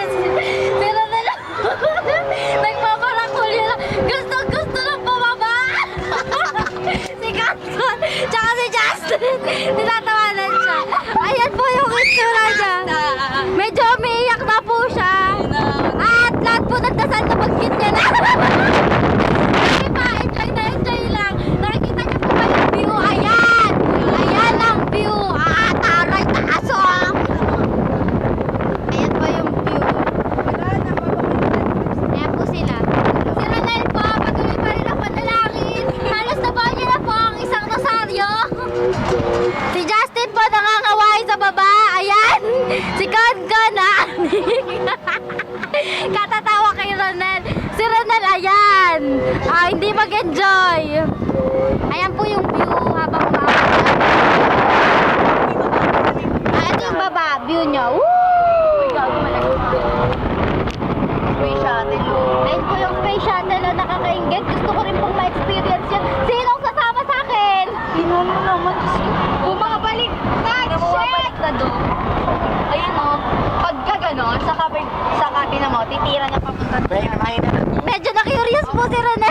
Si Ronel. Nagpaparakol yun. Gusto lang bumaba. Si Canton. Tsaka si Justin. Tinatawanan siya. Ayan po yung itsura niya. Medyo umiiyak na po siya. At lahat po nagdasal na bagkit niya na. Kasi pa, enjoy lang. Nakikita niyo po ba yung view? Ayan. Ayan ang view. Taray, taaso. Ayan po yung view. Ayan po sila. Si Ronel po, patuloy pa rin ang panalangin. Halos nabahan niya na po ang isang rosaryo. Si Justin po nangangaway sa baba. Ayan. Si Kankan na. Katatawa kay Ronel. Si Ronel, ayan. Hindi mag-enjoy. Ayan po yung view habang umakyat. Ito yung baba, view niya. Woo! Space shuttle. Ayun po yung space shuttle na nakakaingit. Gusto ko rin pong ma-experience yun. Sinong sasama sa akin? Sino mo naman? Bumabalik na doon. Ayan o. Pagka gano'n, sa kabina mo, titira niya papunta. Kaya naman na. Medyo na-curious po si Ronel.